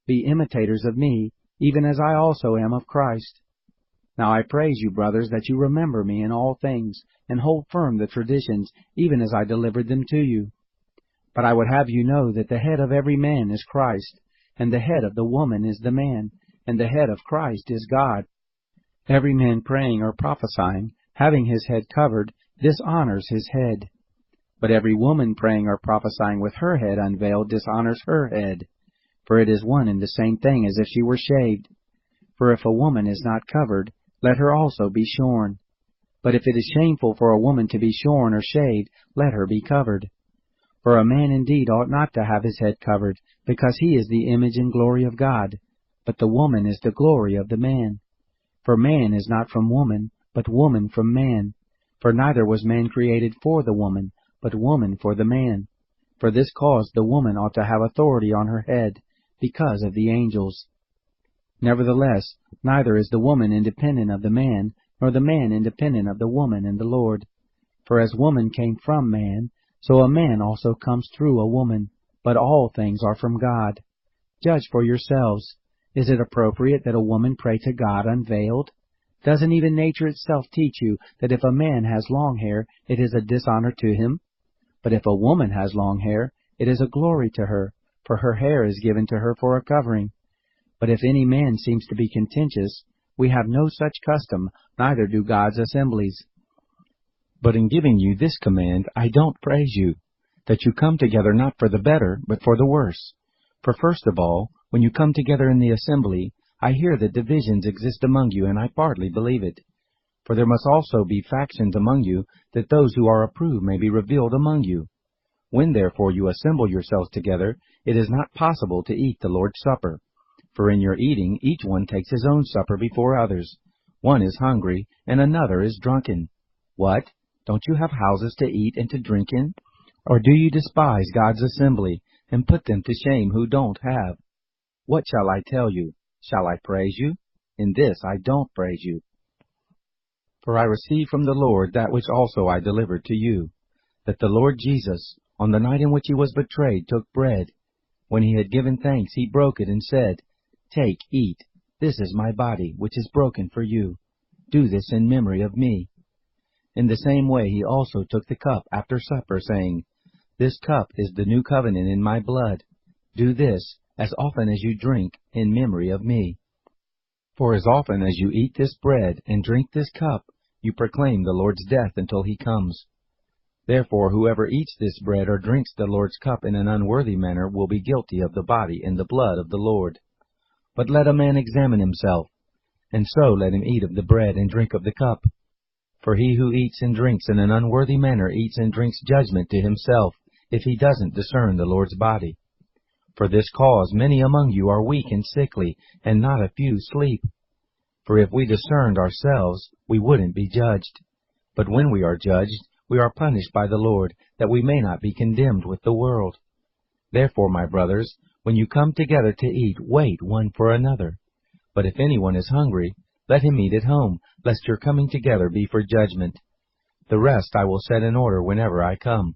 Be imitators of me, even as I also am of Christ. Now I praise you, brothers, that you remember me in all things, and hold firm the traditions, even as I delivered them to you. But I would have you know that the head of every man is Christ, and the head of the woman is the man, and the head of Christ is God. Every man praying or prophesying, having his head covered, dishonors his head. But every woman praying or prophesying with her head unveiled dishonors her head. For it is one and the same thing as if she were shaved. For if a woman is not covered, let her also be shorn. But if it is shameful for a woman to be shorn or shaved, let her be covered. For a man indeed ought not to have his head covered, because he is the image and glory of God, but the woman is the glory of the man. For man is not from woman, but woman from man. For neither was man created for the woman, but woman for the man. For this cause the woman ought to have authority on her head, because of the angels. Nevertheless, neither is the woman independent of the man, nor the man independent of the woman in the Lord. For as woman came from man, so a man also comes through a woman, but all things are from God. Judge for yourselves. Is it appropriate that a woman pray to God unveiled? Doesn't even nature itself teach you that if a man has long hair, it is a dishonor to him? But if a woman has long hair, it is a glory to her, for her hair is given to her for a covering. But if any man seems to be contentious, we have no such custom, neither do God's assemblies. But in giving you this command, I don't praise you, that you come together not for the better, but for the worse. For first of all, when you come together in the assembly, I hear that divisions exist among you, and I partly believe it. For there must also be factions among you, that those who are approved may be revealed among you. When therefore you assemble yourselves together, it is not possible to eat the Lord's Supper. For in your eating, each one takes his own supper before others. One is hungry, and another is drunken. What? Don't you have houses to eat and to drink in? Or do you despise God's assembly, and put them to shame who don't have? What shall I tell you? Shall I praise you? In this I don't praise you. For I received from the Lord that which also I delivered to you, that the Lord Jesus, on the night in which he was betrayed, took bread. When he had given thanks, he broke it and said, Take, eat, this is my body, which is broken for you. Do this in memory of me. In the same way he also took the cup after supper, saying, This cup is the new covenant in my blood. Do this, as often as you drink, in memory of me. For as often as you eat this bread and drink this cup, you proclaim the Lord's death until he comes. Therefore whoever eats this bread or drinks the Lord's cup in an unworthy manner will be guilty of the body and the blood of the Lord. But let a man examine himself, and so let him eat of the bread and drink of the cup. For he who eats and drinks in an unworthy manner eats and drinks judgment to himself, if he doesn't discern the Lord's body. For this cause many among you are weak and sickly, and not a few sleep. For if we discerned ourselves, we wouldn't be judged. But when we are judged, we are punished by the Lord, that we may not be condemned with the world. Therefore, my brothers, when you come together to eat, wait one for another. But if anyone is hungry, let him eat at home, lest your coming together be for judgment. The rest I will set in order whenever I come.